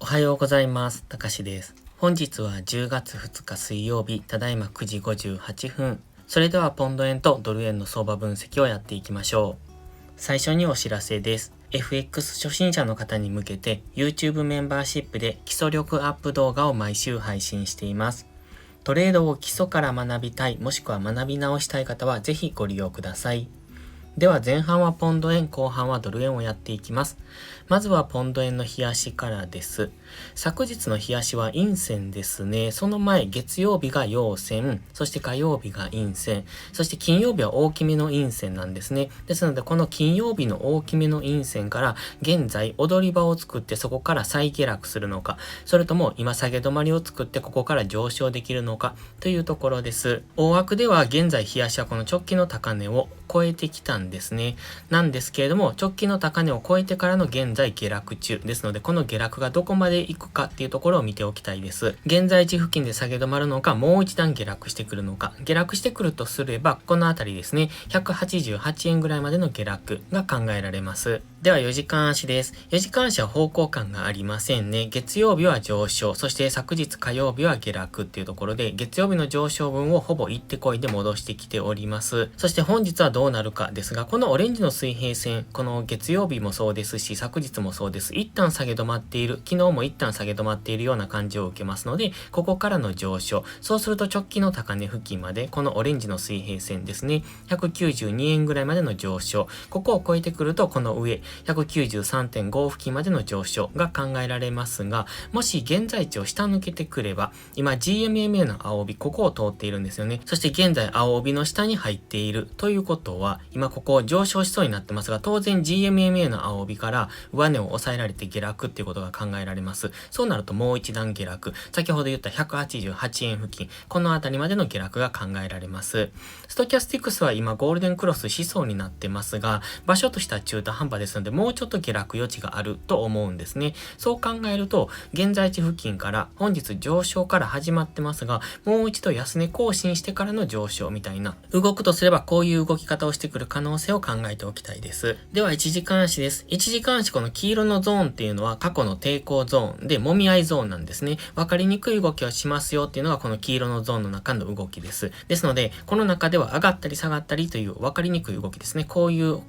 おはようございます。たかしです。本日は10月2日水曜日、ただいま9時58分。それではポンド円とドル円の相場分析をやっていきましょう。最初にお知らせです。FX 初心者の方に向けて YouTube メンバーシップで基礎力アップ動画を毎週配信しています。トレードを基礎から学びたい、もしくは学び直したい方はぜひご利用ください。では前半はポンド円、後半はドル円をやっていきます。まずはポンド円の日足からです。昨日の日足は陰線ですね。その前、月曜日が陽線、そして火曜日が陰線、そして金曜日は大きめの陰線なんですね。ですのでこの金曜日の大きめの陰線から現在踊り場を作ってそこから再下落するのか、それとも今下げ止まりを作ってここから上昇できるのかというところです。大枠では現在日足はこの直近の高値を超えてきたんですね。なんですけれども、直近の高値を超えてからの現在下落中ですので、この下落がどこまで行くかっていうところを見ておきたいです。現在地付近で下げ止まるのか、もう一段下落してくるのか。下落してくるとすれば、このあたりですね、188円ぐらいまでの下落が考えられます。では4時間足です。4時間足は方向感がありませんね。月曜日は上昇、そして昨日火曜日は下落っていうところで、月曜日の上昇分をほぼ行ってこいで戻してきております。そして本日はどうなるかですが、このオレンジの水平線、この月曜日もそうですし、昨日もそうです。一旦下げ止まっている、昨日も一旦下げ止まっているような感じを受けますので、ここからの上昇、そうすると直近の高値付近まで、このオレンジの水平線ですね、192円ぐらいまでの上昇、ここを超えてくるとこの上、193.5 付近までの上昇が考えられますが、もし現在地を下抜けてくれば、今 GMMA の青帯、ここを通っているんですよね。そして現在青帯の下に入っているということは、今ここ上昇しそうになってますが、当然 GMMA の青帯から上値を抑えられて下落っていうことが考えられます。そうなるともう一段下落、先ほど言った188円付近、このあたりまでの下落が考えられます。ストキャスティクスは今ゴールデンクロスしそうになってますが、場所としては中途半端ですので、もうちょっと下落余地があると思うんですね。そう考えると、現在地付近から本日上昇から始まってますが、もう一度安値更新してからの上昇みたいな、動くとすればこういう動き方をしてくる可能性を考えておきたいです。では1時間足です。1時間足この黄色のゾーンっていうのは過去の抵抗ゾーンで揉み合いゾーンなんですね。わかりにくい動きをしますよっていうのがこの黄色のゾーンの中の動きです。ですので、この中では上がったり下がったりというわかりにくい動きですね。こういう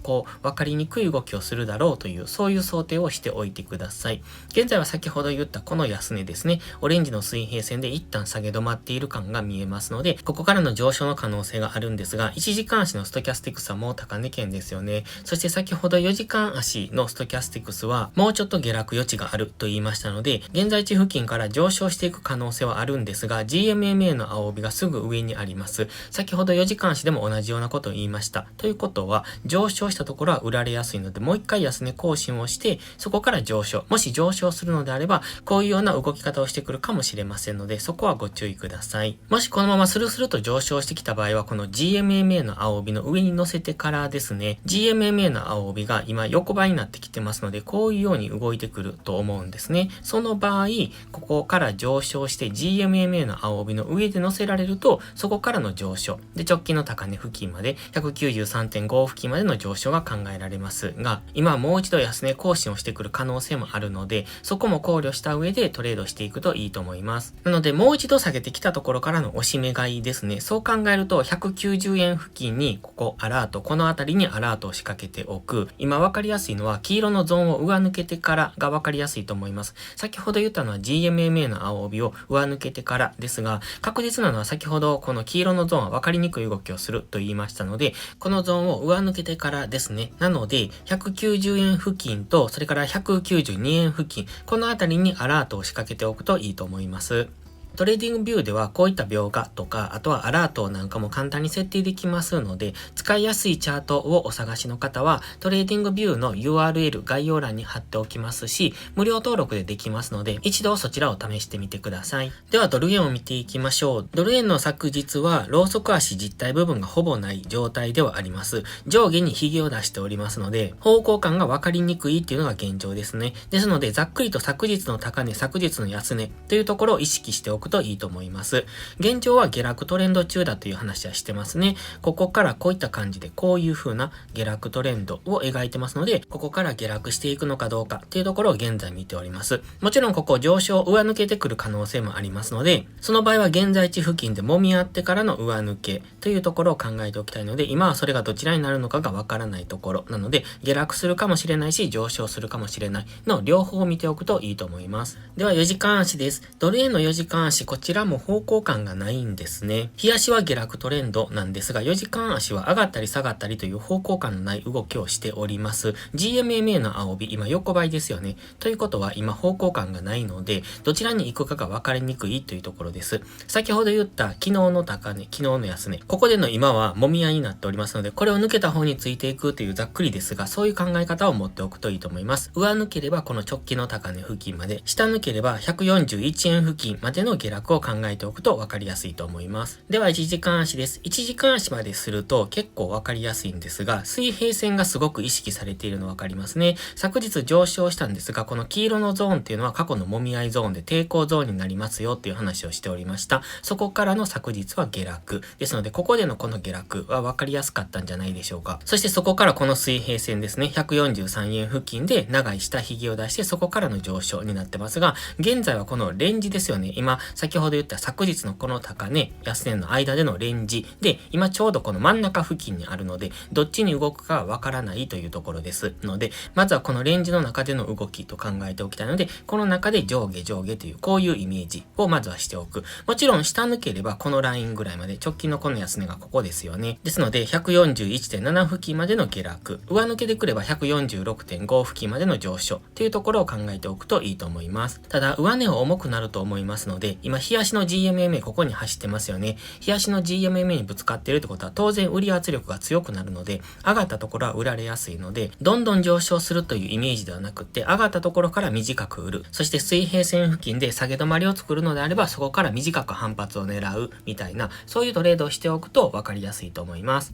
わかりにくい動きをするだろうという、そういう想定をしておいてください。現在は先ほど言ったこの安値ですね。オレンジの水平線で一旦下げ止まっている感が見えますので、ここからの上昇の可能性があるんですが、1時間足のストキャスティクスはもう高値圏ですよね。そして先ほど4時間足のストキャスティクスはもうちょっと下落余地があると言いましたので、現在地付近から上昇していく可能性はあるんですが、GMMA の青帯がすぐ上にあります。先ほど4時間足でも同じようなことを言いました。ということは、上昇したところは売られやすいので、もう一回安値更新をして、そこから上昇。もし上昇するのであれば、こういうような動き方をしてくるかもしれませんので、そこはご注意ください。もしこのままスルスルと上昇してきた場合は、この GMMA の青帯の上に乗せてからですね、GMMA の青帯が今横ばいになってきてますので、こういうように動いてくると思うんですね。その場合、ここから上昇して GMMA の青帯の上で乗せられると、そこからの上昇。で、直近の高値付近まで、193.5 付近までの上昇が考えられますが、今はもう一度安値更新をしてくる可能性もあるので、そこも考慮した上でトレードしていくといいと思います。なので、もう一度下げてきたところからの押し目買いですね。そう考えると、190円付近にここアラート、このあたりにアラートを仕掛けておく。今分かりやすいのは、黄色のゾーンを上抜けてからが分かりやすいと思います。先ほど言ったのは GMMA の青帯を上抜けてからですが、確実なのは先ほどこの黄色のゾーンは分かりにくい動きをすると言いましたので、このゾーンを上抜けてからですね。なので、190円付近と、それから192円付近、このあたりにアラートを仕掛けておくといいと思います。トレーディングビューではこういった描画とか、あとはアラートなんかも簡単に設定できますので、使いやすいチャートをお探しの方は、トレーディングビューの URL 概要欄に貼っておきますし、無料登録でできますので、一度そちらを試してみてください。ではドル円を見ていきましょう。ドル円の昨日は、ローソク足実体部分がほぼない状態ではあります。上下に髭を出しておりますので、方向感が分かりにくいっていうのが現状ですね。ですので、ざっくりと昨日の高値、昨日の安値というところを意識しておくくといいと思います。現状は下落トレンド中だという話はしてますね。ここからこういった感じでこういう風な下落トレンドを描いてますので、ここから下落していくのかどうかっていうところを現在見ております。もちろんここ上昇上抜けてくる可能性もありますので、その場合は現在地付近で揉み合ってからの上抜けというところを考えておきたいので、今はそれがどちらになるのかがわからないところなので、下落するかもしれないし上昇するかもしれないの両方を見ておくといいと思います。では4時間足です。ドル円の4時間足、こちらも方向感がないんですね。日足は下落トレンドなんですが、4時間足は上がったり下がったりという方向感のない動きをしております。GMMA の青日、今横ばいですよね。ということは今方向感がないので、どちらに行くかが分かりにくいというところです。先ほど言った昨日の高値、昨日の安値、ここでの今はもみ合いになっておりますので、これを抜けた方についていくというざっくりですが、そういう考え方を持っておくといいと思います。上抜ければこの直近の高値付近まで、下抜ければ141円付近までの下落を考えておくと分かりやすいと思います。では1時間足です。1時間足まですると結構分かりやすいんですが、水平線がすごく意識されているの分かりますね。昨日上昇したんですが、この黄色のゾーンっていうのは過去のもみ合いゾーンで抵抗ゾーンになりますよっていう話をしておりました。そこからの昨日は下落ですので、ここでのこの下落は分かりやすかったんじゃないでしょうか。そしてそこからこの水平線ですね、143円付近で長い下髭を出して、そこからの上昇になってますが、現在はこのレンジですよね。今先ほど言った昨日のこの高値安値の間でのレンジで、今ちょうどこの真ん中付近にあるので、どっちに動くかは分からないというところですので、まずはこのレンジの中での動きと考えておきたいので、この中で上下上下というこういうイメージをまずはしておく。もちろん下抜ければこのラインぐらいまで、直近のこの安値がここですよね。ですので 141.7 付近までの下落、上抜けでくれば 146.5 付近までの上昇というところを考えておくといいと思います。ただ上値は重くなると思いますので、今日足の GMMA ここに走ってますよね。日足の GMMA にぶつかっているってことは当然売り圧力が強くなるので、上がったところは売られやすいので、どんどん上昇するというイメージではなくって、上がったところから短く売る、そして水平線付近で下げ止まりを作るのであれば、そこから短く反発を狙うみたいな、そういうトレードをしておくと分かりやすいと思います。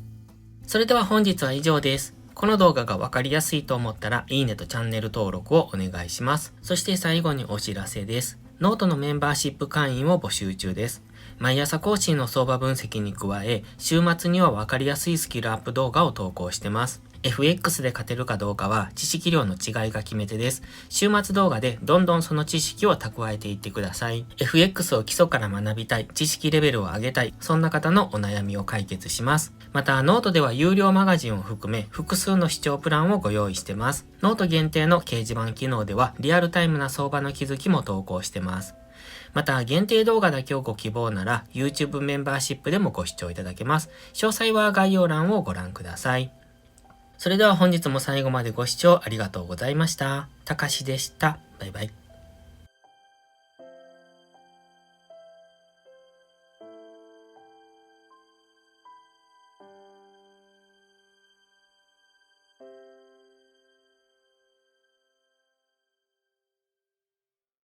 それでは本日は以上です。この動画が分かりやすいと思ったら、いいねとチャンネル登録をお願いします。そして最後にお知らせです。ノートのメンバーシップ会員を募集中です。毎朝更新の相場分析に加え、週末には分かりやすいスキルアップ動画を投稿してます。FX で勝てるかどうかは知識量の違いが決め手です。週末動画でどんどんその知識を蓄えていってください。FX を基礎から学びたい、知識レベルを上げたい、そんな方のお悩みを解決します。また、ノートでは有料マガジンを含め複数の視聴プランをご用意してます。ノート限定の掲示板機能ではリアルタイムな相場の気づきも投稿してます。また、限定動画だけをご希望なら YouTube メンバーシップでもご視聴いただけます。詳細は概要欄をご覧ください。それでは本日も最後までご視聴ありがとうございました。たかしでした。バイバイ。